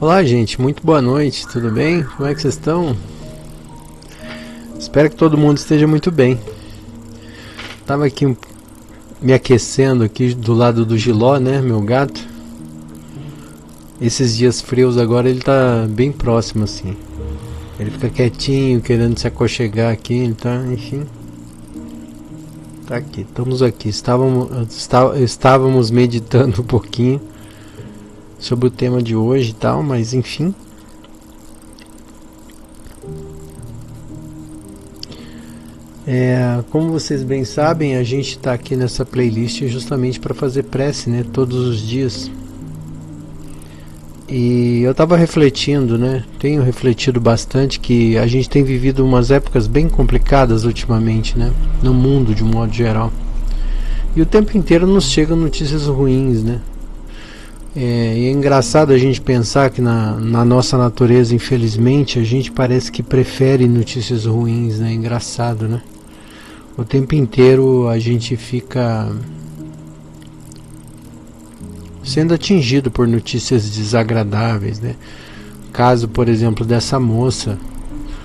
Olá, gente, muito boa noite, tudo bem? Como é que vocês estão? Espero que todo mundo esteja muito bem. Tava aqui me aquecendo aqui do lado do Giló, né, meu gato. Esses dias frios agora ele tá bem próximo assim. Ele fica quietinho, querendo se aconchegar aqui, ele tá, enfim. Tá aqui, estamos aqui. Estávamos meditando um pouquinho sobre o tema de hoje e tal, mas enfim. Como vocês bem sabem, a gente está aqui nessa playlist justamente para fazer prece, né, todos os dias. E eu estava refletindo, né, tenho refletido bastante que a gente tem vivido umas épocas bem complicadas ultimamente, né, no mundo de um modo geral. E o tempo inteiro nos chegam notícias ruins, né. E é engraçado a gente pensar que na nossa natureza, infelizmente, a gente parece que prefere notícias ruins, né, engraçado, né. O tempo inteiro a gente fica sendo atingido por notícias desagradáveis, né? Caso, por exemplo, dessa moça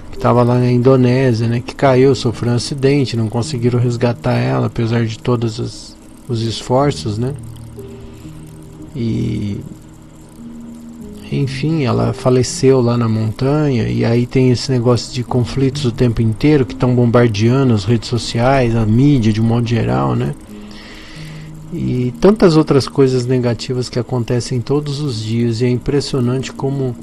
que estava lá na Indonésia, né? Que caiu, sofreu um acidente, não conseguiram resgatar ela, apesar de todos os esforços, né? E enfim, ela faleceu lá na montanha. E aí tem esse negócio de conflitos o tempo inteiro que estão bombardeando as redes sociais, a mídia de um modo geral, né? E tantas outras coisas negativas que acontecem todos os dias. E é impressionante como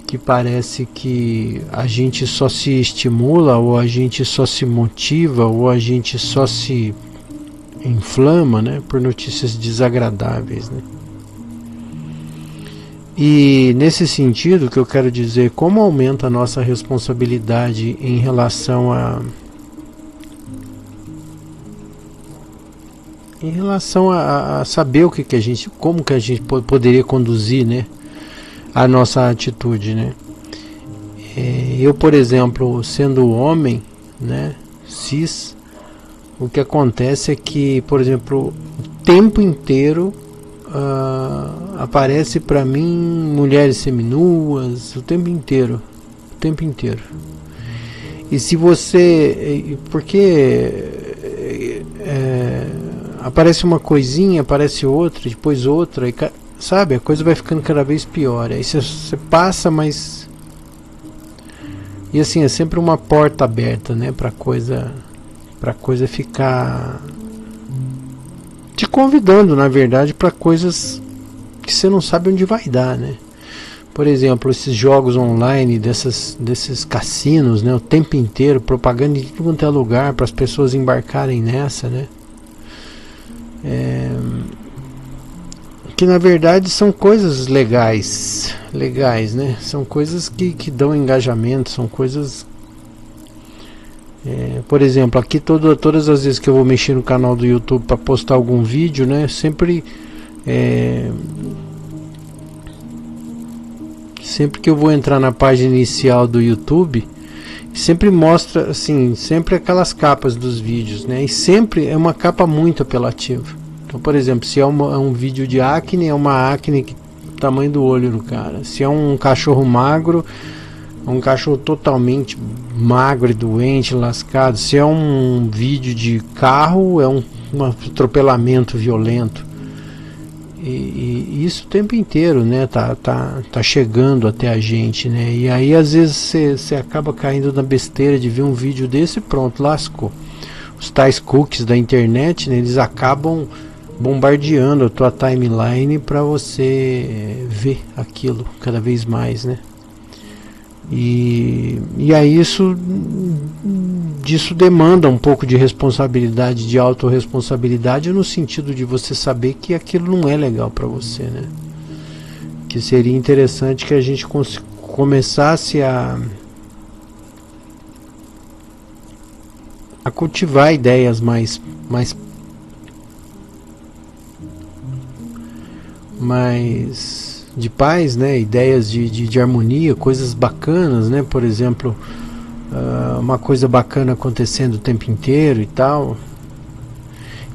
que parece que a gente só se estimula, ou a gente só se motiva, ou a gente só se inflama, né, por notícias desagradáveis, né? E nesse sentido que eu quero dizer, como aumenta a nossa responsabilidade em relação a saber o que a gente, como que a gente poderia conduzir, né, a nossa atitude, né? Eu, por exemplo, sendo homem, né, cis, o que acontece é que, por exemplo, o tempo inteiro aparece para mim mulheres seminuas o tempo inteiro, E se você, porque aparece uma coisinha, aparece outra, depois outra, e, sabe, a coisa vai ficando cada vez pior. Aí você passa, mas e assim é sempre uma porta aberta, né, para coisa ficar te convidando, na verdade, para coisas que você não sabe onde vai dar, né? Por exemplo, esses jogos online desses cassinos, né? O tempo inteiro, propaganda de tudo quanto é lugar para as pessoas embarcarem nessa, né? Que na verdade são coisas legais, né? São coisas que dão engajamento, são coisas... por exemplo, aqui todas as vezes que eu vou mexer no canal do YouTube para postar algum vídeo, né? Sempre que eu vou entrar na página inicial do YouTube, sempre mostra assim, sempre aquelas capas dos vídeos, né? E sempre é uma capa muito apelativa. Então, por exemplo, se é um vídeo de acne, é uma acne que tamanho do olho do cara. Se é um cachorro magro, é um cachorro totalmente magro e doente, lascado. Se é um vídeo de carro, é um atropelamento violento. E isso o tempo inteiro, né, tá chegando até a gente, né? E aí às vezes você acaba caindo na besteira de ver um vídeo desse e pronto, lascou. Os tais cookies da internet, né, eles acabam bombardeando a tua timeline para você ver aquilo cada vez mais, né? E aí disso demanda um pouco de responsabilidade, de autorresponsabilidade, no sentido de você saber que aquilo não é legal para você, né? Que seria interessante que a gente começasse a cultivar ideias mais de paz, né? Ideias de harmonia, coisas bacanas, né? Por exemplo, uma coisa bacana acontecendo o tempo inteiro e tal.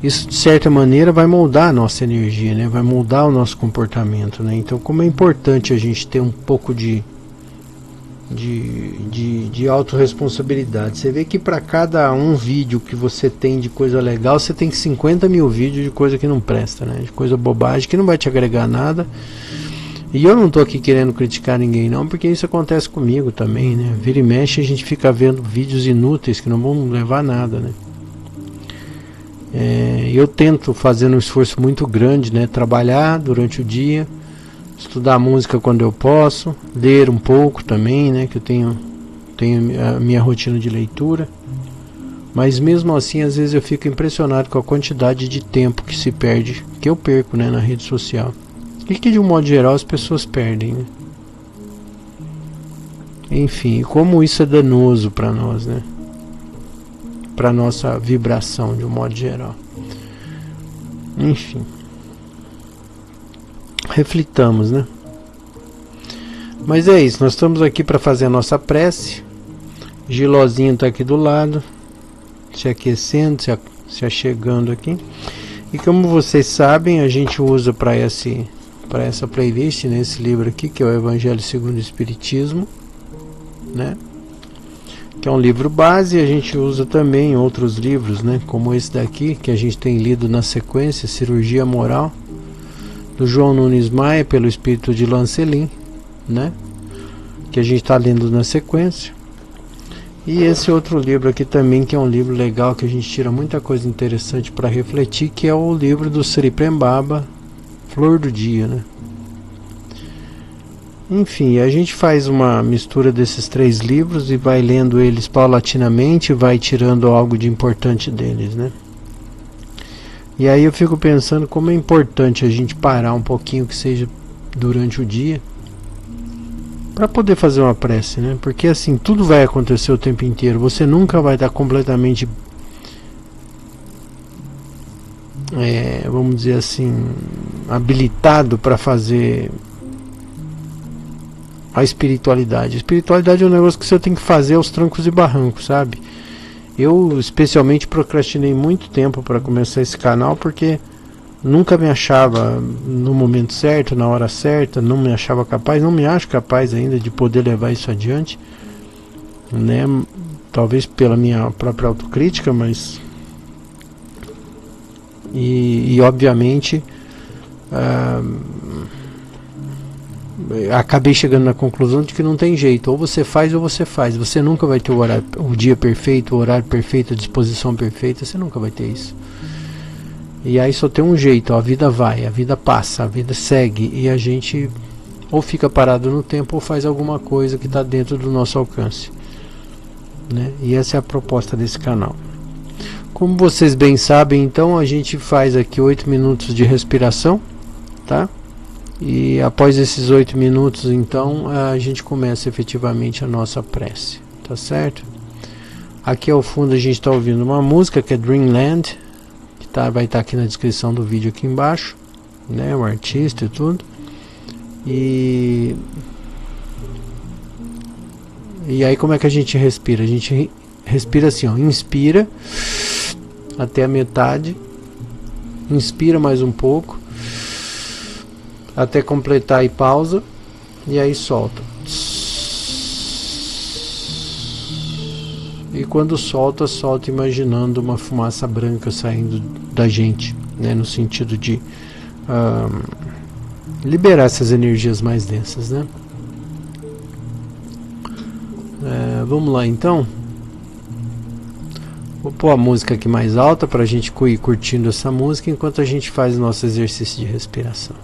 isso de certa maneira vai moldar a nossa energia, né? Vai moldar o nosso comportamento, né? Então, como é importante a gente ter um pouco de autorresponsabilidade. Você vê que para cada um vídeo que você tem de coisa legal, você tem 50 mil vídeos de coisa que não presta, né? De coisa bobagem que não vai te agregar nada. E eu não tô aqui querendo criticar ninguém não, porque isso acontece comigo também, né? Vira e mexe a gente fica vendo vídeos inúteis que não vão levar a nada, né? Eu tento fazer um esforço muito grande, né? Trabalhar durante o dia, estudar música quando eu posso, ler um pouco também, né? Que eu tenho a minha rotina de leitura. Mas mesmo assim, às vezes eu fico impressionado com a quantidade de tempo que se perde, que eu perco, né, na rede social. E que de um modo geral as pessoas perdem, né? Enfim, como isso é danoso para nós, né? Para nossa vibração de um modo geral. Enfim, reflitamos, né? Mas é isso, nós estamos aqui para fazer a nossa prece. Gilozinho está aqui do lado, se aquecendo, se achegando aqui. E como vocês sabem, a gente usa para essa playlist, né, esse livro aqui, que é o Evangelho segundo o Espiritismo, né? Que é um livro base. A gente usa também outros livros, né, como esse daqui, que a gente tem lido na sequência, Cirurgia Moral, do João Nunes Maia, pelo espírito de Lancelin, né, que a gente está lendo na sequência. E esse outro livro aqui também, que é um livro legal, que a gente tira muita coisa interessante para refletir, que é o livro do Sri Prembaba, Flor do Dia, né? Enfim, a gente faz uma mistura desses 3 livros e vai lendo eles paulatinamente, vai tirando algo de importante deles, né? E aí eu fico pensando como é importante a gente parar um pouquinho, que seja durante o dia, para poder fazer uma prece, né? Porque assim, tudo vai acontecer o tempo inteiro, você nunca vai estar completamente, vamos dizer assim, habilitado para fazer a espiritualidade. A espiritualidade é um negócio que você tem que fazer aos trancos e barrancos, sabe? Eu especialmente procrastinei muito tempo para começar esse canal, porque nunca me achava no momento certo, na hora certa, não me achava capaz, não me acho capaz ainda de poder levar isso adiante, né? Talvez pela minha própria autocrítica, mas e obviamente acabei chegando na conclusão de que não tem jeito, ou você faz ou você faz. Você nunca vai ter o dia perfeito, o horário perfeito, a disposição perfeita, você nunca vai ter isso. E aí só tem um jeito, a vida vai, a vida passa, a vida segue, e a gente ou fica parado no tempo ou faz alguma coisa que está dentro do nosso alcance, né? E essa é a proposta desse canal. Como vocês bem sabem, então a gente faz aqui 8 minutos de respiração, tá? E após esses 8 minutos, então, a gente começa efetivamente a nossa prece, tá certo? Aqui ao fundo a gente está ouvindo uma música que é Dreamland, que vai estar aqui na descrição do vídeo aqui embaixo, né? O artista e tudo. E aí como é que a gente respira? A gente respira assim, ó, inspira até a metade, inspira mais um pouco, até completar e pausa, e aí solta. E quando solta imaginando uma fumaça branca saindo da gente, né, no sentido de liberar essas energias mais densas, né? Vamos lá então. Vou pôr a música aqui mais alta para a gente ir curtindo essa música enquanto a gente faz o nosso exercício de respiração.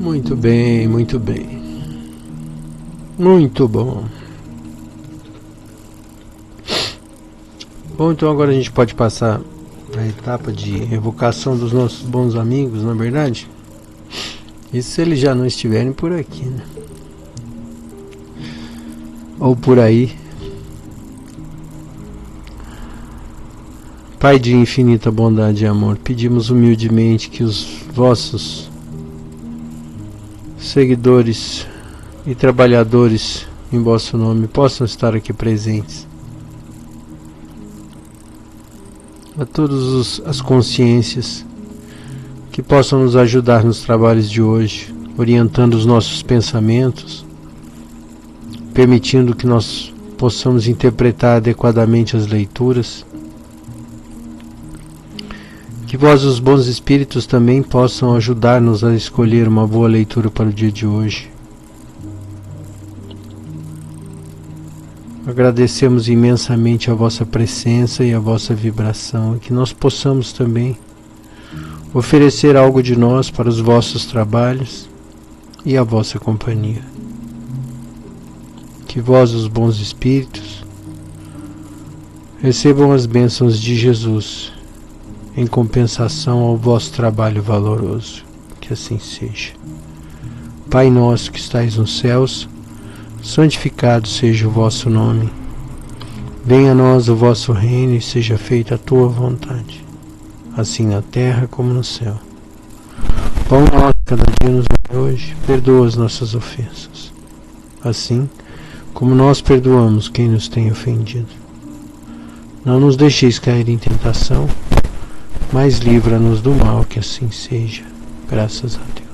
Muito bem, muito bem. Muito bom. Bom, então agora a gente pode passar a etapa de evocação dos nossos bons amigos, na verdade. Isso se eles já não estiverem por aqui, né? Ou por aí. Pai de infinita bondade e amor, pedimos humildemente que os vossos seguidores e trabalhadores em vosso nome possam estar aqui presentes. A todas as consciências que possam nos ajudar nos trabalhos de hoje, orientando os nossos pensamentos, permitindo que nós possamos interpretar adequadamente as leituras. Que vós, os bons espíritos, também possam ajudar-nos a escolher uma boa leitura para o dia de hoje. Agradecemos imensamente a vossa presença e a vossa vibração, e que nós possamos também oferecer algo de nós para os vossos trabalhos e a vossa companhia. Que vós, os bons espíritos, recebam as bênçãos de Jesus em compensação ao vosso trabalho valoroso. Que assim seja. Pai nosso que estais nos céus, santificado seja o vosso nome. Venha a nós o vosso reino e seja feita a tua vontade, assim na terra como no céu. Pão nosso cada dia nos dai hoje, perdoa as nossas ofensas, assim como nós perdoamos quem nos tem ofendido. Não nos deixeis cair em tentação, mas livra-nos do mal, que assim seja. Graças a Deus.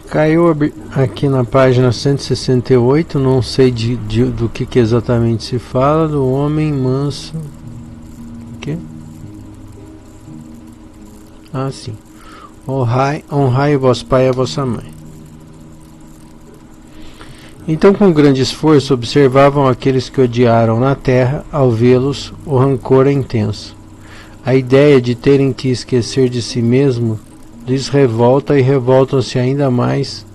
Caiu aqui na página 168, não sei do que exatamente se fala, do homem manso. O quê? Ah, sim. Honrai o vosso pai e a vossa mãe. Então, com grande esforço, observavam aqueles que odiaram na terra, ao vê-los, o rancor é intenso. A ideia de terem que esquecer de si mesmo lhes revolta e revoltam-se ainda mais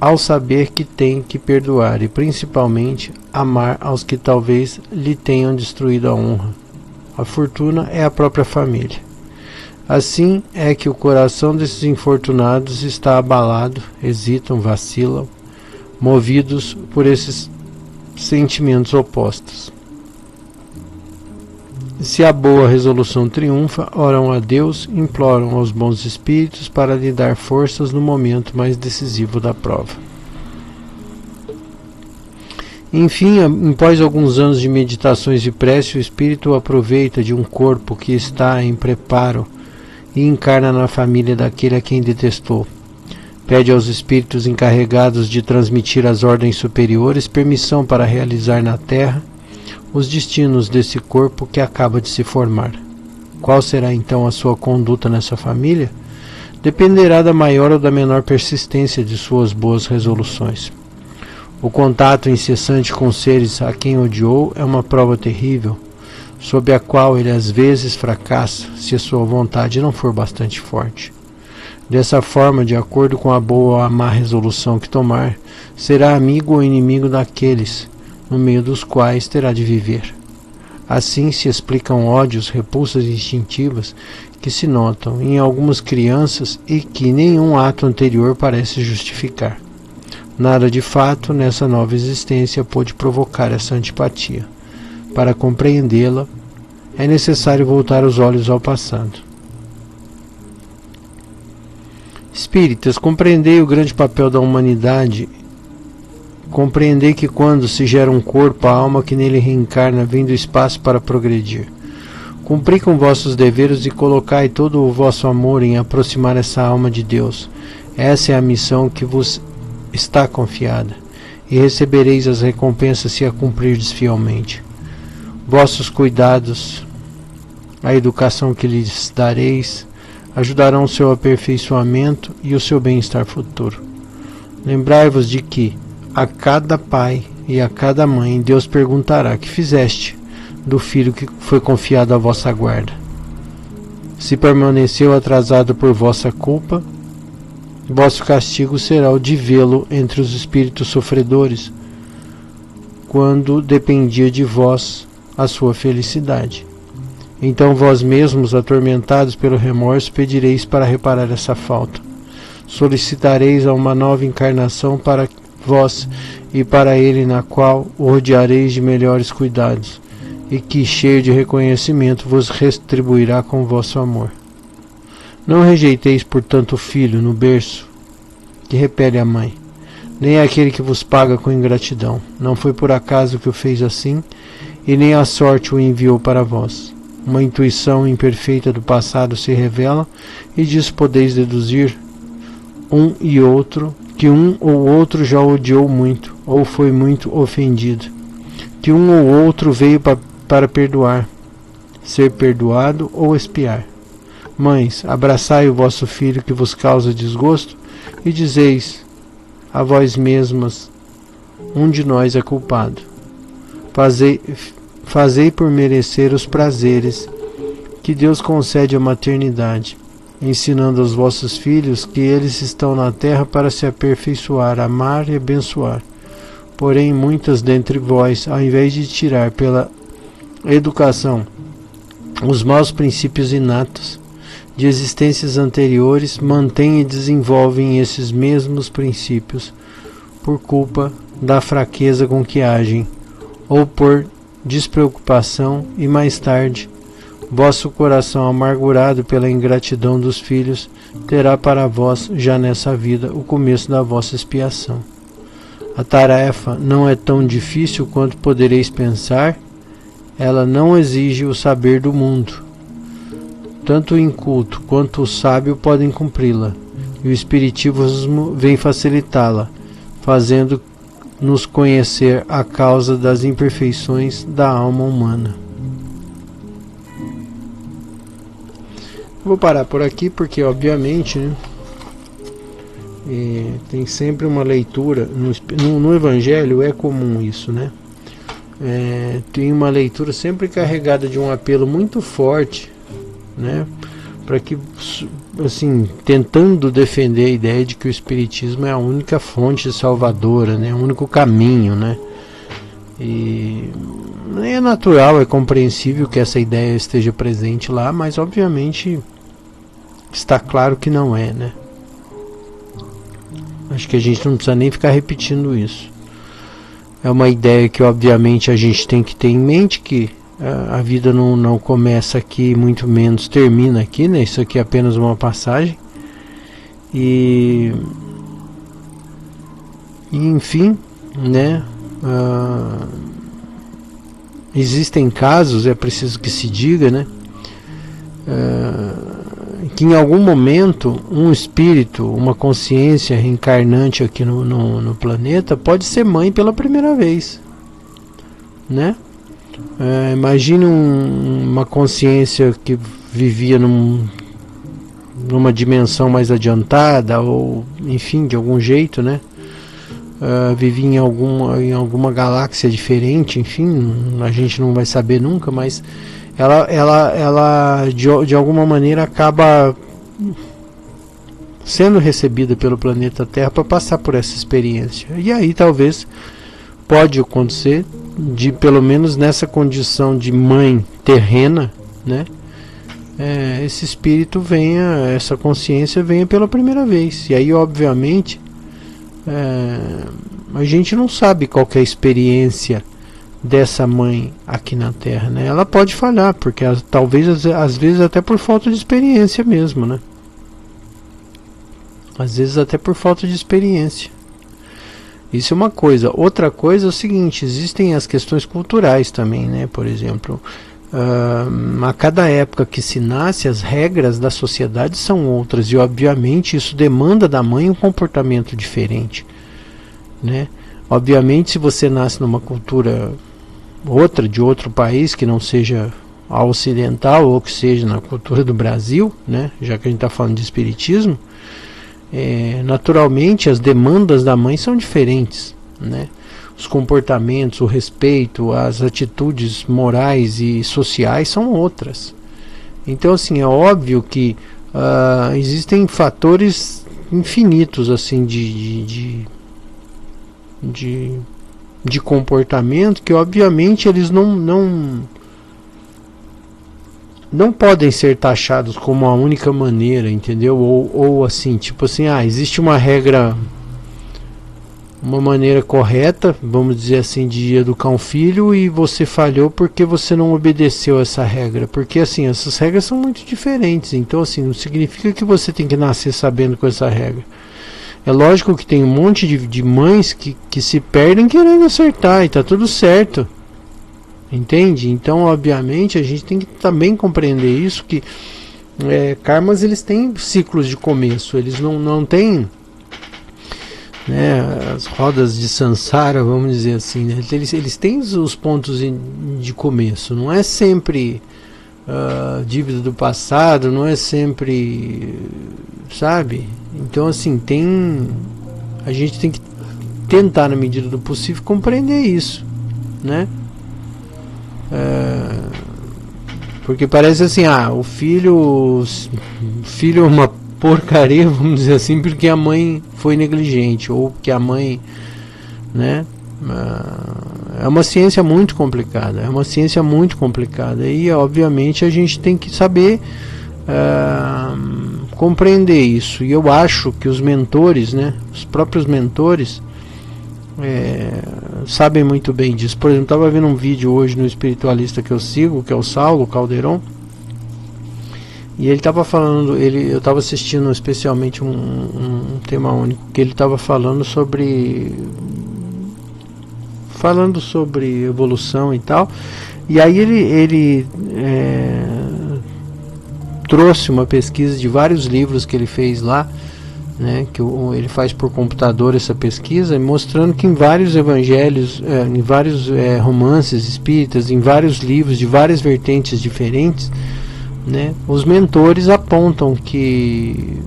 ao saber que têm que perdoar e, principalmente, amar aos que talvez lhe tenham destruído a honra. A fortuna é a própria família. Assim é que o coração desses infortunados está abalado, hesitam, vacilam, movidos por esses sentimentos opostos. Se a boa resolução triunfa, oram a Deus, imploram aos bons espíritos para lhe dar forças no momento mais decisivo da prova. Enfim, após alguns anos de meditações e prece, o espírito aproveita de um corpo que está em preparo e encarna na família daquele a quem detestou. Pede aos espíritos encarregados de transmitir às ordens superiores permissão para realizar na Terra os destinos desse corpo que acaba de se formar. Qual será então a sua conduta nessa família? Dependerá da maior ou da menor persistência de suas boas resoluções. O contato incessante com seres a quem odiou é uma prova terrível, sob a qual ele às vezes fracassa, se a sua vontade não for bastante forte. Dessa forma, de acordo com a boa ou a má resolução que tomar, será amigo ou inimigo daqueles no meio dos quais terá de viver. Assim se explicam ódios, repulsas instintivas que se notam em algumas crianças e que nenhum ato anterior parece justificar. Nada de fato nessa nova existência pôde provocar essa antipatia. Para compreendê-la, é necessário voltar os olhos ao passado. Espíritas, compreendei o grande papel da humanidade. Compreendei que quando se gera um corpo, a alma que nele reencarna vem do espaço para progredir. Cumpri com vossos deveres e colocai todo o vosso amor em aproximar essa alma de Deus. Essa é a missão que vos está confiada, e recebereis as recompensas se a cumprirdes fielmente. Vossos cuidados, a educação que lhes dareis, ajudarão o seu aperfeiçoamento e o seu bem-estar futuro. Lembrai-vos de que, a cada pai e a cada mãe, Deus perguntará: que fizeste do filho que foi confiado à vossa guarda? Se permaneceu atrasado por vossa culpa, vosso castigo será o de vê-lo entre os espíritos sofredores, quando dependia de vós a sua felicidade. Então vós mesmos, atormentados pelo remorso, pedireis para reparar essa falta. Solicitareis a uma nova encarnação para vós e para ele, na qual o rodeareis de melhores cuidados, e que, cheio de reconhecimento, vos retribuirá com vosso amor. Não rejeiteis, portanto, o filho no berço que repele a mãe, nem aquele que vos paga com ingratidão. Não foi por acaso que o fez assim, e nem a sorte o enviou para vós. Uma intuição imperfeita do passado se revela, e disso podeis deduzir que um ou outro já odiou muito, ou foi muito ofendido, que um ou outro veio para perdoar, ser perdoado ou expiar. Mães, abraçai o vosso filho que vos causa desgosto e dizeis a vós mesmas: um de nós é culpado. Fazei por merecer os prazeres que Deus concede à maternidade, ensinando aos vossos filhos que eles estão na terra para se aperfeiçoar, amar e abençoar. Porém, muitas dentre vós, ao invés de tirar pela educação os maus princípios inatos de existências anteriores, mantêm e desenvolvem esses mesmos princípios por culpa da fraqueza com que agem, ou por despreocupação, e mais tarde vosso coração, amargurado pela ingratidão dos filhos, terá para vós, já nessa vida, o começo da vossa expiação. A tarefa não é tão difícil quanto podereis pensar. Ela não exige o saber do mundo. Tanto o inculto quanto o sábio podem cumpri-la, e o Espiritismo vem facilitá-la, fazendo-nos conhecer a causa das imperfeições da alma humana. Vou parar por aqui porque, obviamente, né, tem sempre uma leitura no Evangelho, é comum isso, né? tem uma leitura sempre carregada de um apelo muito forte, né, para que, assim, tentando defender a ideia de que o espiritismo é a única fonte salvadora, né, o único caminho, né, e é natural, é compreensível que essa ideia esteja presente lá, mas obviamente está claro que não é, né. Acho que a gente não precisa nem ficar repetindo isso. É uma ideia que obviamente a gente tem que ter em mente, que a vida não começa aqui, muito menos termina aqui, né? Isso aqui é apenas uma passagem. E enfim, né? Existem casos, é preciso que se diga, né? Que em algum momento um espírito, uma consciência reencarnante aqui no planeta pode ser mãe pela primeira vez, né? Imagine uma consciência que vivia numa dimensão mais adiantada, ou enfim, de algum jeito, né? Vivia em alguma galáxia diferente, enfim, a gente não vai saber nunca, mas ela de alguma maneira acaba sendo recebida pelo planeta Terra para passar por essa experiência. E aí talvez pode acontecer de, pelo menos nessa condição de mãe terrena, né, esse espírito venha, essa consciência venha pela primeira vez. E aí obviamente a gente não sabe qual que é a experiência dessa mãe aqui na Terra, né? Ela pode falhar, porque talvez às vezes até por falta de experiência mesmo, né? Às vezes até por falta de experiência. Isso é uma coisa. Outra coisa é o seguinte: existem as questões culturais também, né? Por exemplo, a cada época que se nasce, as regras da sociedade são outras, e obviamente isso demanda da mãe um comportamento diferente, né? Obviamente, se você nasce numa cultura de outro país que não seja a ocidental, ou que seja na cultura do Brasil, né, já que a gente está falando de espiritismo, naturalmente as demandas da mãe são diferentes, né? Os comportamentos, o respeito, as atitudes morais e sociais são outras. Então, assim, é óbvio que existem fatores infinitos, assim, de comportamento, que obviamente eles não podem ser taxados como a única maneira, entendeu? Ou assim, tipo assim, existe uma regra, uma maneira correta, vamos dizer assim, de educar um filho, e você falhou porque você não obedeceu essa regra, porque assim, essas regras são muito diferentes. Então assim, não significa que você tem que nascer sabendo com essa regra. É lógico que tem um monte de mães que se perdem querendo acertar, e tá tudo certo, entende? Então obviamente a gente tem que também compreender isso, que karmas, eles têm ciclos de começo, eles não têm, né, as rodas de Sansara, vamos dizer assim, né? Eles têm os pontos de começo, não é sempre dívida do passado, não é sempre, sabe? Então assim, a gente tem que tentar, na medida do possível, compreender isso, né? Porque parece assim, o filho é uma porcaria, vamos dizer assim, porque a mãe foi negligente, ou que a mãe, né? É uma ciência muito complicada, e obviamente a gente tem que saber compreender isso. E eu acho que os mentores, né, os próprios mentores, sabem muito bem disso. Por exemplo, estava vendo um vídeo hoje no espiritualista que eu sigo, que é o Saulo Calderon, e ele estava falando, eu estava assistindo especialmente um tema único, que ele estava falando sobre evolução e tal. E aí ele trouxe uma pesquisa de vários livros que ele fez lá, né, que ele faz por computador essa pesquisa, mostrando que em vários evangelhos, em vários romances espíritas, em vários livros de várias vertentes diferentes, né, os mentores apontam que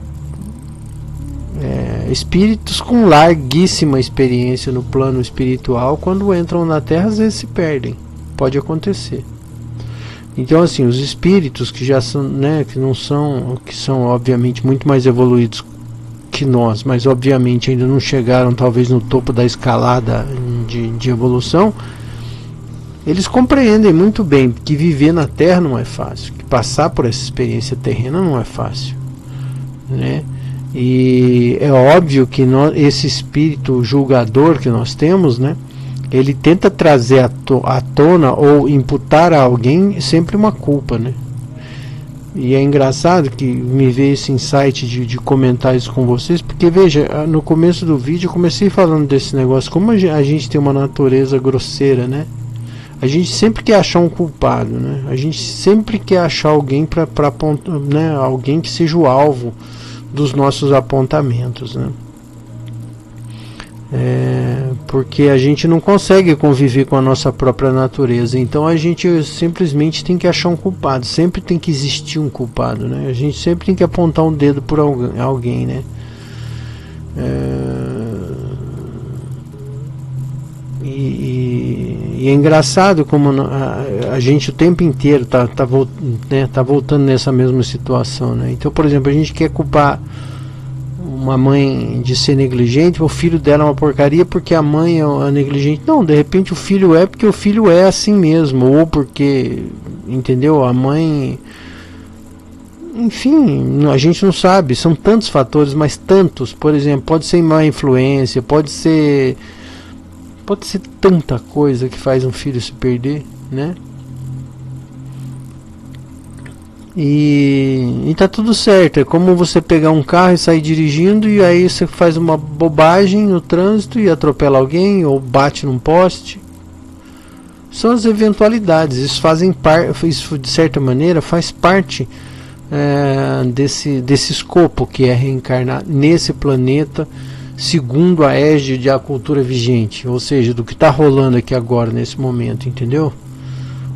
espíritos com larguíssima experiência no plano espiritual, quando entram na Terra, às vezes se perdem. Pode acontecer. Então, assim, os espíritos que já são, né, que são obviamente muito mais evoluídos que nós, mas obviamente ainda não chegaram talvez no topo da escalada de evolução, eles compreendem muito bem que viver na Terra não é fácil, que passar por essa experiência terrena não é fácil, né? E é óbvio que esse espírito julgador que nós temos, né, ele tenta trazer à tona ou imputar a alguém sempre uma culpa, né? E é engraçado que me veio esse insight de comentar isso com vocês, porque veja, no começo do vídeo eu comecei falando desse negócio, como a gente tem uma natureza grosseira, né? A gente sempre quer achar um culpado, né? A gente sempre quer achar alguém para apontar, né? Alguém que seja o alvo dos nossos apontamentos, né? Porque a gente não consegue conviver com a nossa própria natureza, então a gente simplesmente tem que achar um culpado, sempre tem que existir um culpado, né? A gente sempre tem que apontar um dedo por alguém, né? E é engraçado como a gente o tempo inteiro tá voltando nessa mesma situação, né? Então, por exemplo, a gente quer culpar uma mãe de ser negligente, o filho dela é uma porcaria porque a mãe é negligente. Não, de repente o filho é porque o filho é assim mesmo, ou porque, entendeu? A mãe, enfim, a gente não sabe, são tantos fatores, mas tantos. Por exemplo, pode ser má influência, pode ser tanta coisa que faz um filho se perder, né? E tá tudo certo. É como você pegar um carro e sair dirigindo, e aí você faz uma bobagem no trânsito e atropela alguém ou bate num poste. São as eventualidades. Isso de certa maneira faz parte desse escopo que é reencarnar nesse planeta segundo a égide da cultura vigente, ou seja, do que está rolando aqui agora nesse momento, entendeu?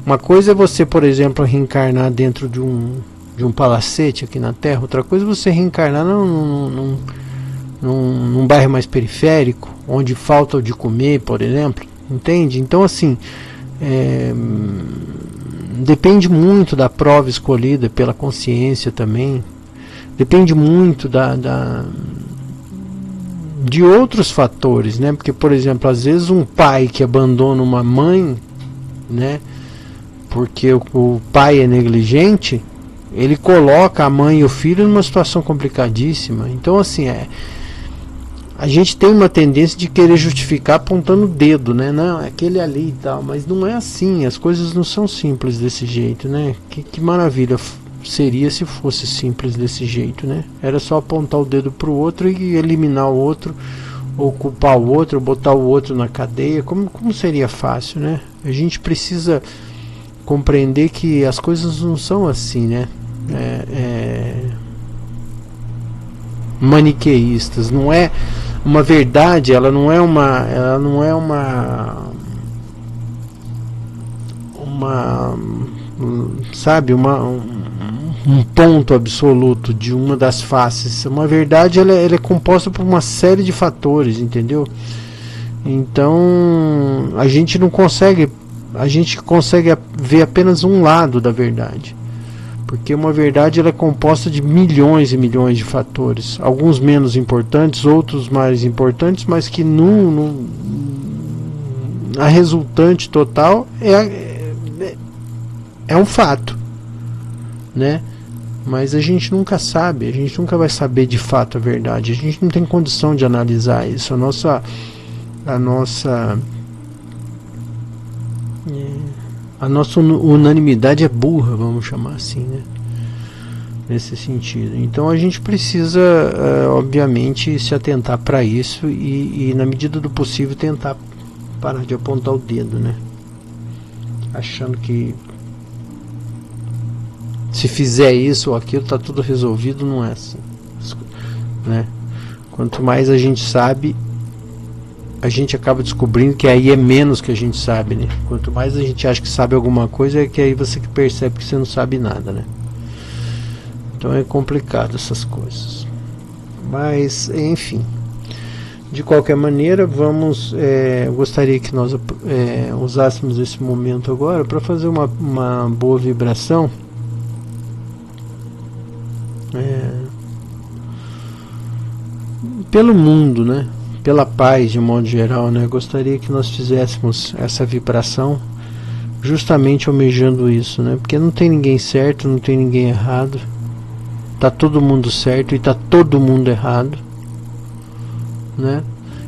Uma coisa é você, por exemplo, reencarnar dentro de um palacete aqui na Terra, outra coisa é você reencarnar num bairro mais periférico, onde falta o de comer, por exemplo, entende? Então, assim, depende muito da prova escolhida pela consciência também, depende muito de outros fatores, né? Porque, por exemplo, às vezes um pai que abandona uma mãe, né, porque o pai é negligente, ele coloca a mãe e o filho numa situação complicadíssima. Então, assim, a gente tem uma tendência de querer justificar apontando o dedo, né? Não, é aquele ali e tal, mas não é assim, as coisas não são simples desse jeito, né? Que maravilha seria se fosse simples desse jeito, né? Era só apontar o dedo pro outro e eliminar o outro, ou culpar o outro, ou botar o outro na cadeia. Como seria fácil, né? A gente precisa compreender que as coisas não são assim, né? Maniqueístas. Não é uma verdade, ela não é sabe, um ponto absoluto de uma das faces. Uma verdade, ela é composta por uma série de fatores, entendeu? Então a gente consegue ver apenas um lado da verdade, porque uma verdade ela é composta de milhões e milhões de fatores, alguns menos importantes, outros mais importantes, mas que a resultante total é um fato, né? Mas a gente nunca sabe, a gente nunca vai saber de fato a verdade, a gente não tem condição de analisar isso. A nossa unanimidade é burra, vamos chamar assim, né? Nesse sentido. Então a gente precisa, obviamente, se atentar para isso e, na medida do possível, tentar parar de apontar o dedo, né? Achando que se fizer isso ou aquilo tá tudo resolvido. Não é assim, né? Quanto mais a gente sabe, a gente acaba descobrindo que aí é menos que a gente sabe, né? Quanto mais a gente acha que sabe alguma coisa, é que aí você percebe que você não sabe nada, né? Então é complicado essas coisas. Mas, enfim, de qualquer maneira, gostaria que nós usássemos esse momento agora para fazer uma boa vibração, pelo mundo, né? Pela paz de um modo geral, né? Gostaria que nós fizéssemos essa vibração justamente almejando isso, né? Porque não tem ninguém certo, não tem ninguém errado, tá todo mundo certo e tá todo mundo errado, né?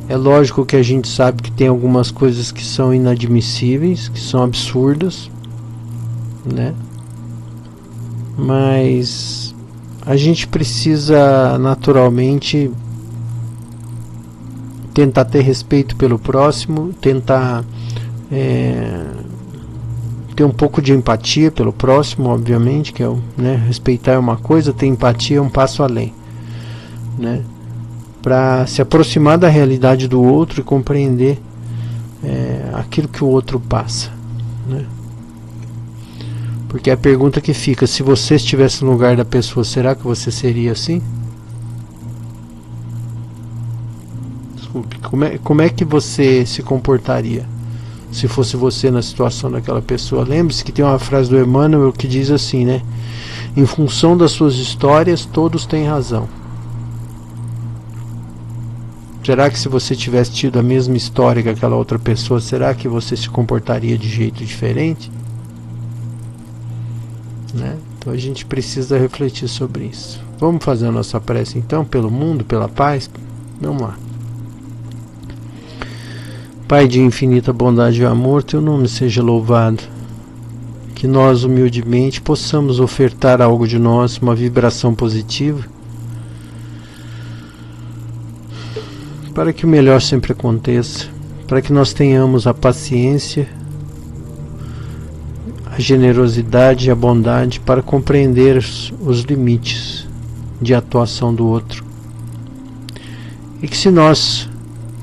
É lógico que a gente sabe que tem algumas coisas que são inadmissíveis, que são absurdas, né? Mas a gente precisa naturalmente tentar ter respeito pelo próximo, tentar ter um pouco de empatia pelo próximo, obviamente, que é respeitar é uma coisa, ter empatia é um passo além, né? Para se aproximar da realidade do outro e compreender aquilo que o outro passa, né? Porque a pergunta que fica: se você estivesse no lugar da pessoa, será que você seria assim? Desculpe, como é que você se comportaria se fosse você na situação daquela pessoa? Lembre-se que tem uma frase do Emmanuel que diz assim, né? Em função das suas histórias, todos têm razão. Será que se você tivesse tido a mesma história que aquela outra pessoa, será que você se comportaria de jeito diferente? Né? Então a gente precisa refletir sobre isso. Vamos fazer a nossa prece então, pelo mundo, pela paz? Vamos lá. Pai de infinita bondade e amor, teu nome seja louvado. Que nós humildemente possamos ofertar algo de nós, uma vibração positiva, para que o melhor sempre aconteça, para que nós tenhamos a paciência, a generosidade e a bondade para compreender os limites de atuação do outro. E que se nós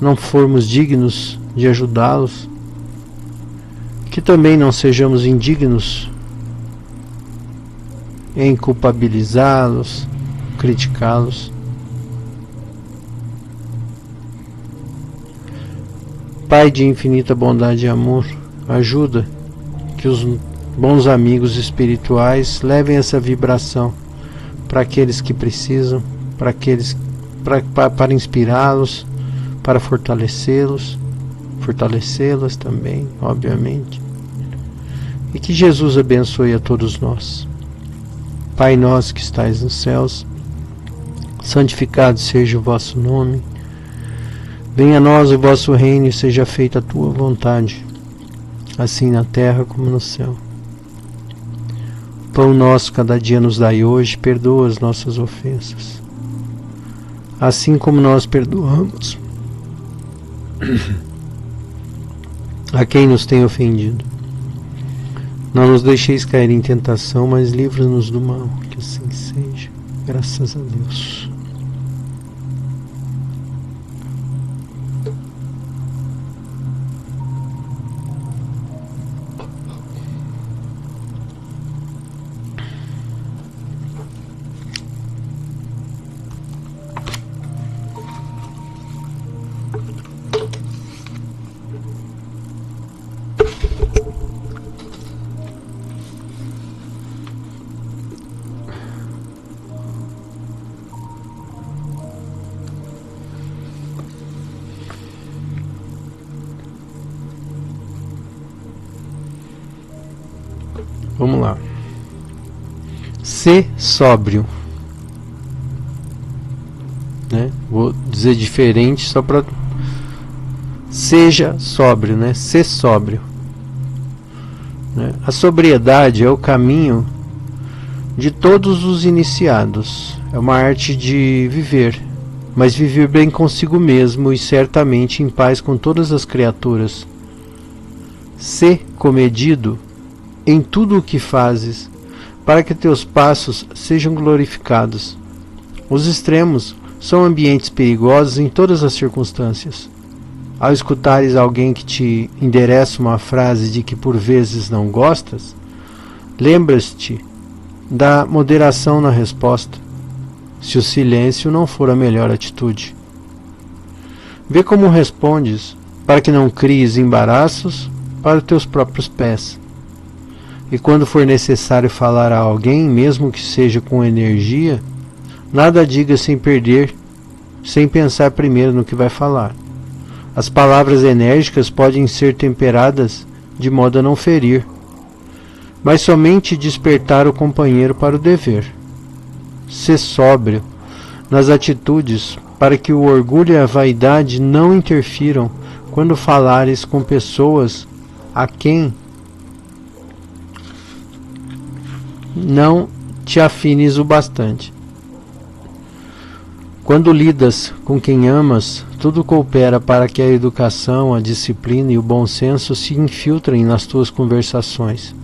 não formos dignos de ajudá-los, que também não sejamos indignos em culpabilizá-los, criticá-los. Pai de infinita bondade e amor, ajuda que os bons amigos espirituais levem essa vibração para aqueles que precisam, para inspirá-los, para fortalecê-las também, obviamente. E que Jesus abençoe a todos nós. Pai nosso que estais nos céus, santificado seja o vosso nome. Venha a nós o vosso reino e seja feita a tua vontade, assim na terra como no céu. Pão nosso cada dia nos dai hoje, perdoa as nossas ofensas, assim como nós perdoamos a quem nos tem ofendido. Não nos deixeis cair em tentação, mas livra-nos do mal, que assim seja. Graças a Deus. Vamos lá. Ser sóbrio, né? Vou dizer diferente só para... Seja sóbrio, né? Ser sóbrio, né? A sobriedade é o caminho de todos os iniciados. É uma arte de viver, mas viver bem consigo mesmo e certamente em paz com todas as criaturas. Ser comedido em tudo o que fazes, para que teus passos sejam glorificados. Os extremos são ambientes perigosos em todas as circunstâncias. Ao escutares alguém que te endereça uma frase de que por vezes não gostas, lembras-te da moderação na resposta. se o silêncio não for a melhor atitude. Vê como respondes, para que não cries embaraços para os teus próprios pés. E quando for necessário falar a alguém, mesmo que seja com energia, nada diga sem pensar primeiro no que vai falar. As palavras enérgicas podem ser temperadas de modo a não ferir, mas somente despertar o companheiro para o dever. Sê sóbrio nas atitudes para que o orgulho e a vaidade não interfiram quando falares com pessoas a quem não te afines o bastante. Quando lidas com quem amas, tudo coopera para que a educação, a disciplina e o bom senso se infiltrem nas tuas conversações.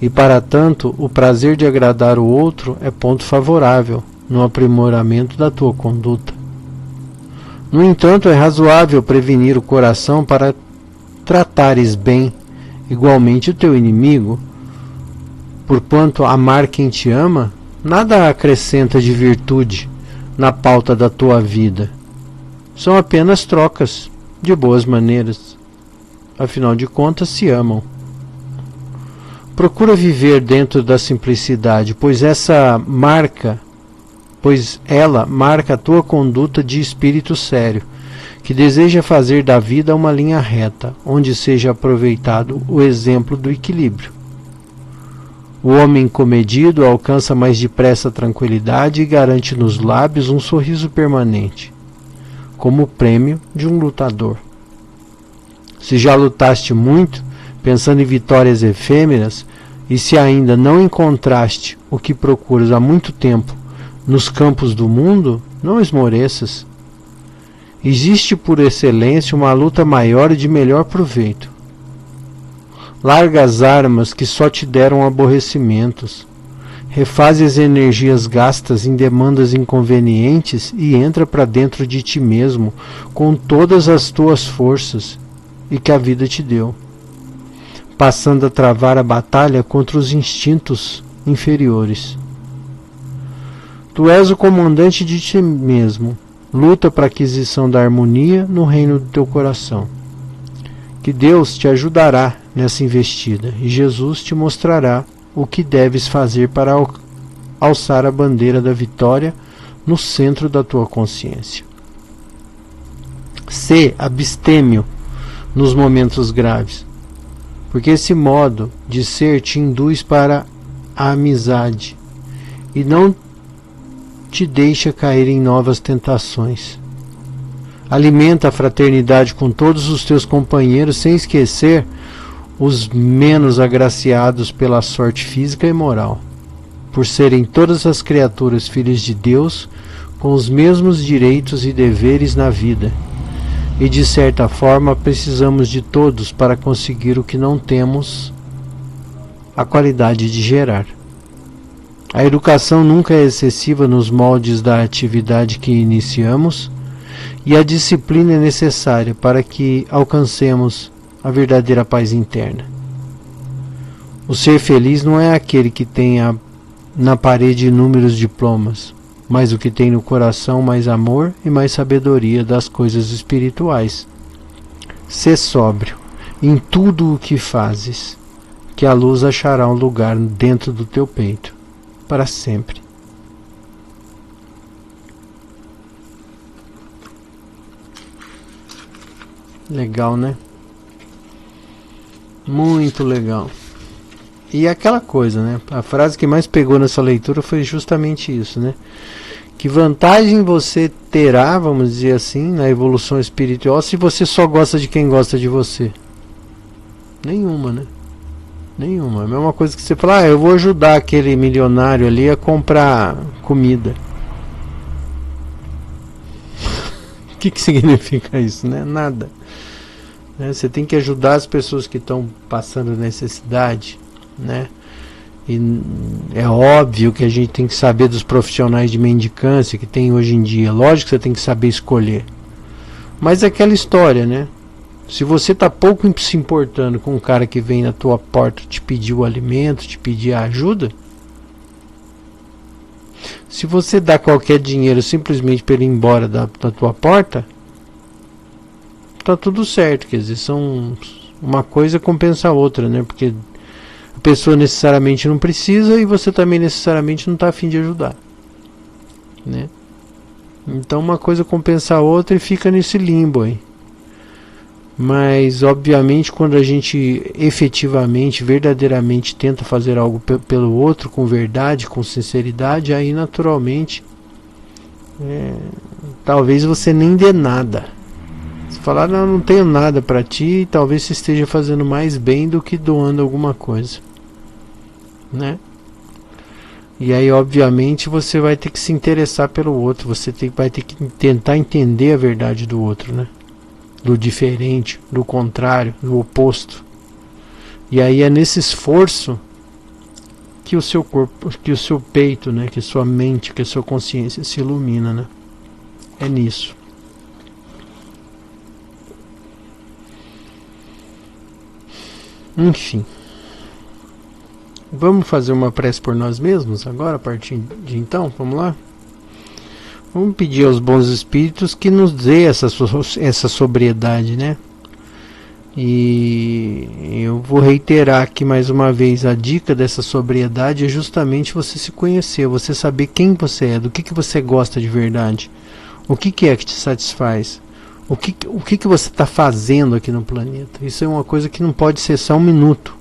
E para tanto, o prazer de agradar o outro é ponto favorável no aprimoramento da tua conduta. No entanto, é razoável prevenir o coração para tratares bem igualmente o teu inimigo. Porquanto amar quem te ama, nada acrescenta de virtude na pauta da tua vida. São apenas trocas de boas maneiras. Afinal de contas, se amam. Procura viver dentro da simplicidade, pois ela marca a tua conduta de espírito sério, que deseja fazer da vida uma linha reta, onde seja aproveitado o exemplo do equilíbrio. O homem comedido alcança mais depressa a tranquilidade e garante nos lábios um sorriso permanente, como prêmio de um lutador. Se já lutaste muito, pensando em vitórias efêmeras, e se ainda não encontraste o que procuras há muito tempo nos campos do mundo, não esmoreças. Existe por excelência uma luta maior e de melhor proveito. Larga as armas que só te deram aborrecimentos. Refaze as energias gastas em demandas inconvenientes e entra para dentro de ti mesmo com todas as tuas forças e que a vida te deu, passando a travar a batalha contra os instintos inferiores. Tu és o comandante de ti mesmo. Luta para a aquisição da harmonia no reino do teu coração. Que Deus te ajudará nessa investida e Jesus te mostrará o que deves fazer para alçar a bandeira da vitória no centro da tua consciência. Sê abstêmio nos momentos graves, porque esse modo de ser te induz para a amizade e não te deixa cair em novas tentações. Alimenta a fraternidade com todos os teus companheiros, sem esquecer os menos agraciados pela sorte física e moral, por serem todas as criaturas filhas de Deus, com os mesmos direitos e deveres na vida. E de certa forma precisamos de todos para conseguir o que não temos a qualidade de gerar. A educação nunca é excessiva nos moldes da atividade que iniciamos, e a disciplina é necessária para que alcancemos a verdadeira paz interna. O ser feliz não é aquele que tenha na parede inúmeros diplomas, mas o que tem no coração mais amor e mais sabedoria das coisas espirituais. Sê sóbrio em tudo o que fazes, que a luz achará um lugar dentro do teu peito, para sempre. Legal, né? Muito legal. E aquela coisa, né? A frase que mais pegou nessa leitura foi justamente isso, né? Que vantagem você terá, vamos dizer assim, na evolução espiritual se você só gosta de quem gosta de você? Nenhuma, né? Nenhuma. É a mesma coisa que você falar, eu vou ajudar aquele milionário ali a comprar comida. O que significa isso, né? Nada. Você tem que ajudar as pessoas que estão passando necessidade, né? E é óbvio que a gente tem que saber dos profissionais de mendicância que tem hoje em dia. Lógico que você tem que saber escolher. Mas é aquela história, né? Se você está pouco se importando com um cara que vem na tua porta te pedir o alimento, te pedir a ajuda, Se você dá qualquer dinheiro simplesmente para ele ir embora da tua porta, tá tudo certo. Quer dizer, uma coisa compensa a outra, né? Porque a pessoa necessariamente não precisa e você também necessariamente não está a fim de ajudar, né? Então uma coisa compensa a outra e fica nesse limbo aí. Mas obviamente quando a gente efetivamente, verdadeiramente tenta fazer algo pelo outro com verdade, com sinceridade, aí naturalmente talvez você nem dê nada. Se falar, não tenho nada para ti, talvez você esteja fazendo mais bem do que doando alguma coisa, né? E aí obviamente você vai ter que se interessar pelo outro, você vai ter que tentar entender a verdade do outro, né? Do diferente, do contrário, do oposto. E aí é nesse esforço que o seu corpo, que o seu peito, né, que a sua mente, que a sua consciência se ilumina, né? É nisso. Enfim. Vamos fazer uma prece por nós mesmos agora, a partir de então? Vamos lá? Vamos pedir aos bons espíritos que nos dê essa sobriedade, né? E eu vou reiterar aqui mais uma vez, a dica dessa sobriedade é justamente você se conhecer, você saber quem você é, do que você gosta de verdade, o que é que te satisfaz, o que você está fazendo aqui no planeta. Isso é uma coisa que não pode ser só um minuto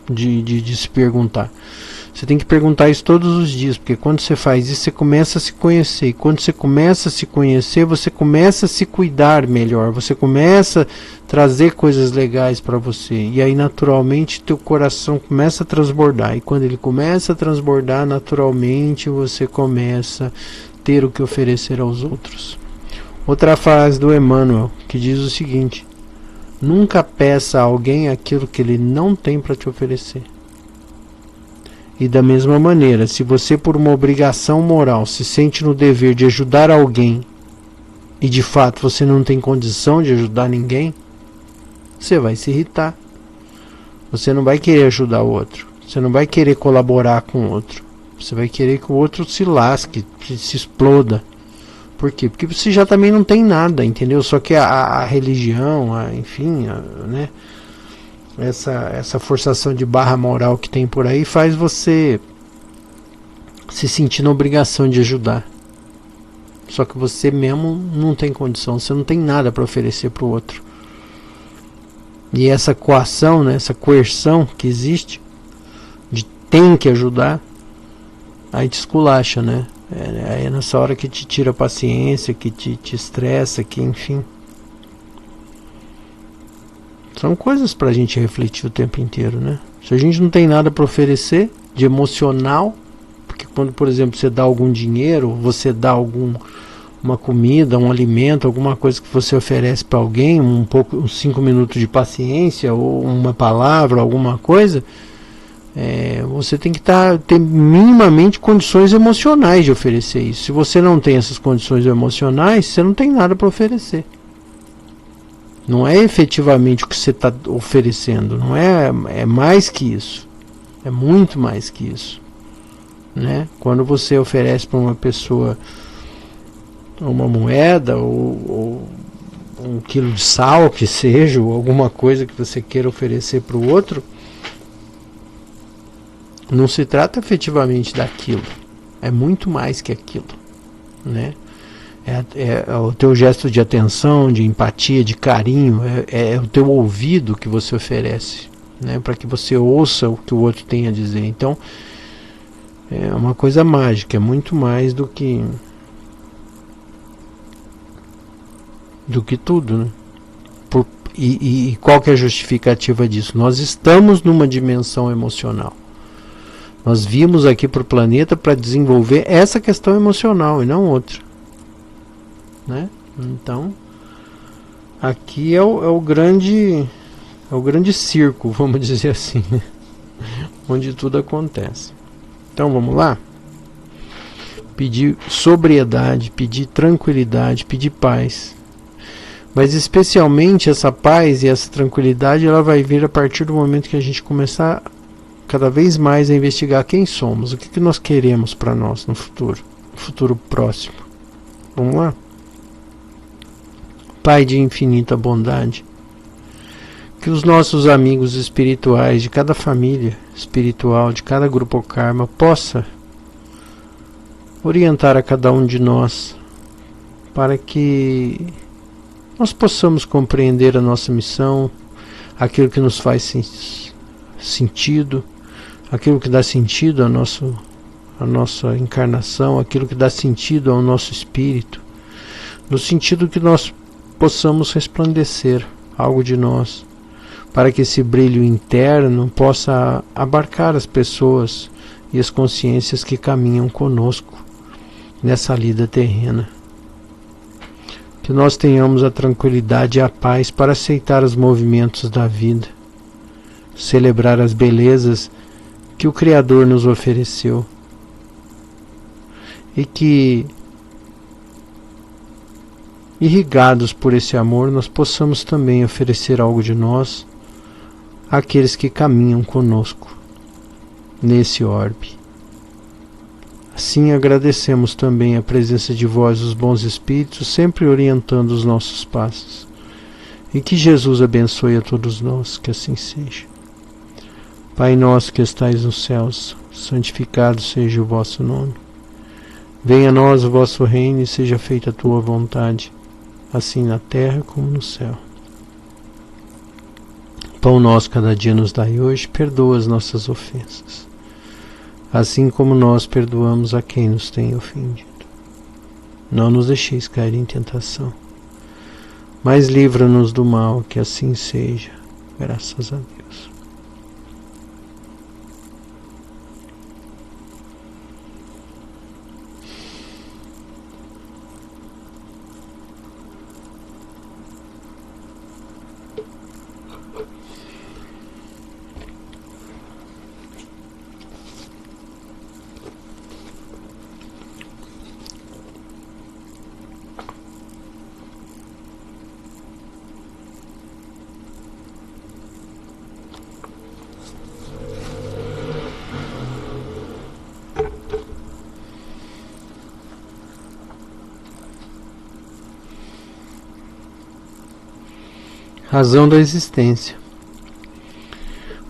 de se perguntar. Você tem que perguntar isso todos os dias, porque quando você faz isso, você começa a se conhecer. E quando você começa a se conhecer, você começa a se cuidar melhor. Você começa a trazer coisas legais para você. E aí, naturalmente, teu coração começa a transbordar. E quando ele começa a transbordar, naturalmente, você começa a ter o que oferecer aos outros. Outra frase do Emmanuel, que diz o seguinte: nunca peça a alguém aquilo que ele não tem para te oferecer. E da mesma maneira, se você por uma obrigação moral se sente no dever de ajudar alguém e de fato você não tem condição de ajudar ninguém, você vai se irritar. Você não vai querer ajudar o outro. Você não vai querer colaborar com o outro. Você vai querer que o outro se lasque, se exploda. Por quê? Porque você já também não tem nada, entendeu? Só que a religião, enfim, né? Essa forçação de barra moral que tem por aí faz você se sentir na obrigação de ajudar. Só que você mesmo não tem condição, você não tem nada para oferecer para o outro. E essa coação, né, essa coerção que existe, de tem que ajudar, aí te esculacha, né? Aí é nessa hora que te tira a paciência, que te estressa, que enfim. São coisas para a gente refletir o tempo inteiro, né? Se a gente não tem nada para oferecer de emocional, porque quando, por exemplo, você dá algum dinheiro, você dá uma comida, um alimento, alguma coisa que você oferece para alguém, uns 5 minutos de paciência ou uma palavra, alguma coisa, você tem que ter minimamente condições emocionais de oferecer isso. Se você não tem essas condições emocionais, você não tem nada para oferecer. Não é efetivamente o que você está oferecendo, não é mais que isso, é muito mais que isso, né? Quando você oferece para uma pessoa uma moeda ou 1 quilo de sal, que seja, ou alguma coisa que você queira oferecer para o outro, não se trata efetivamente daquilo, é muito mais que aquilo, né? É o teu gesto de atenção, de empatia, de carinho, é o teu ouvido que você oferece, né, para que você ouça o que o outro tem a dizer. Então é uma coisa mágica, é muito mais do que tudo, né? E qual que é a justificativa disso? Nós estamos numa dimensão emocional. Nós vimos aqui para o planeta para desenvolver essa questão emocional e não outra, né? Então aqui é o grande circo, vamos dizer assim, né? Onde tudo acontece. Então vamos lá? Pedir sobriedade, pedir tranquilidade, pedir paz. Mas especialmente essa paz e essa tranquilidade, ela vai vir a partir do momento que a gente começar cada vez mais a investigar quem somos, o que nós queremos para nós no futuro. futuro próximo. Vamos lá? Pai de infinita bondade, que os nossos amigos espirituais de cada família espiritual, de cada grupo karma, possa orientar a cada um de nós para que nós possamos compreender a nossa missão, aquilo que nos faz sentido, aquilo que dá sentido à nossa encarnação, aquilo que dá sentido ao nosso espírito, no sentido que nós possamos resplandecer algo de nós, para que esse brilho interno possa abarcar as pessoas e as consciências que caminham conosco nessa lida terrena. Que nós tenhamos a tranquilidade e a paz para aceitar os movimentos da vida, celebrar as belezas que o Criador nos ofereceu, e que, irrigados por esse amor, nós possamos também oferecer algo de nós àqueles que caminham conosco nesse orbe. Assim agradecemos também a presença de vós, os bons espíritos, sempre orientando os nossos passos. E que Jesus abençoe a todos nós, que assim seja. Pai nosso que estais nos céus, santificado seja o vosso nome. Venha a nós o vosso reino e seja feita a tua vontade, assim na terra como no céu. Pão nosso cada dia nos dai hoje, perdoa as nossas ofensas, assim como nós perdoamos a quem nos tem ofendido. Não nos deixeis cair em tentação, mas livra-nos do mal, que assim seja, graças a Deus. Razão da existência.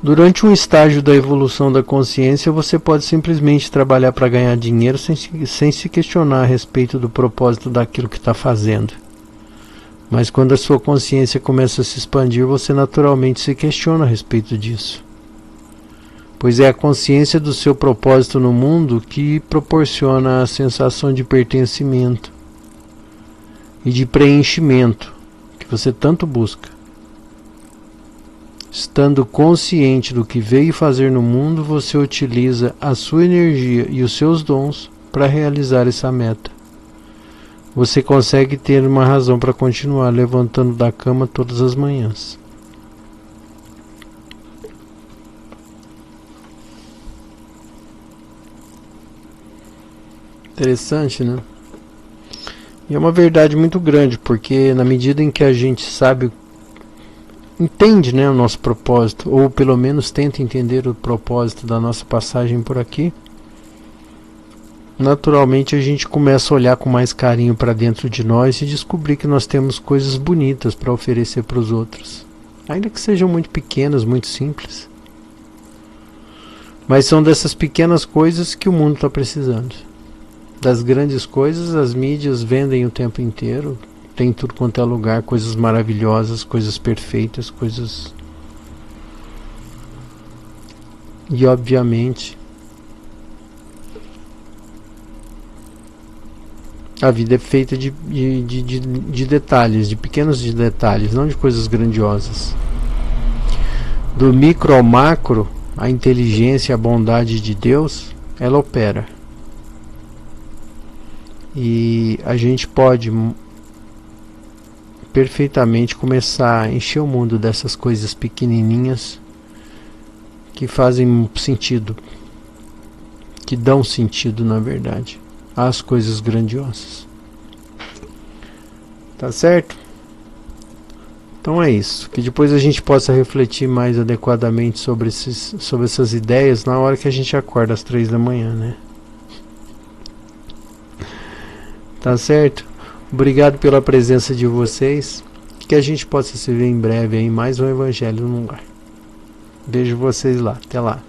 Durante um estágio da evolução da consciência, você pode simplesmente trabalhar para ganhar dinheiro sem se questionar a respeito do propósito daquilo que está fazendo. Mas quando a sua consciência começa a se expandir, você naturalmente se questiona a respeito disso. Pois é a consciência do seu propósito no mundo que proporciona a sensação de pertencimento e de preenchimento que você tanto busca. Estando consciente do que veio fazer no mundo, você utiliza a sua energia e os seus dons para realizar essa meta. Você consegue ter uma razão para continuar levantando da cama todas as manhãs. Interessante, né? E é uma verdade muito grande, porque na medida em que a gente entende, né, o nosso propósito, ou pelo menos tenta entender o propósito da nossa passagem por aqui, naturalmente a gente começa a olhar com mais carinho para dentro de nós e descobrir que nós temos coisas bonitas para oferecer para os outros, ainda que sejam muito pequenas, muito simples. Mas são dessas pequenas coisas que o mundo está precisando. Das grandes coisas, as mídias vendem o tempo inteiro. Tem tudo quanto é lugar, coisas maravilhosas, coisas perfeitas, coisas... E obviamente a vida é feita de detalhes, de pequenos detalhes, não de coisas grandiosas. Do micro ao macro, a inteligência e a bondade de Deus, ela opera. E a gente pode perfeitamente começar a encher o mundo dessas coisas pequenininhas que fazem sentido, que dão sentido, na verdade, às coisas grandiosas. Tá certo? Então é isso, que depois a gente possa refletir mais adequadamente sobre essas ideias na hora que a gente acorda às 3 da manhã, né? Tá certo? Obrigado pela presença de vocês. Que a gente possa se ver em breve em mais um Evangelho no Lar. Vejo vocês lá. Até lá.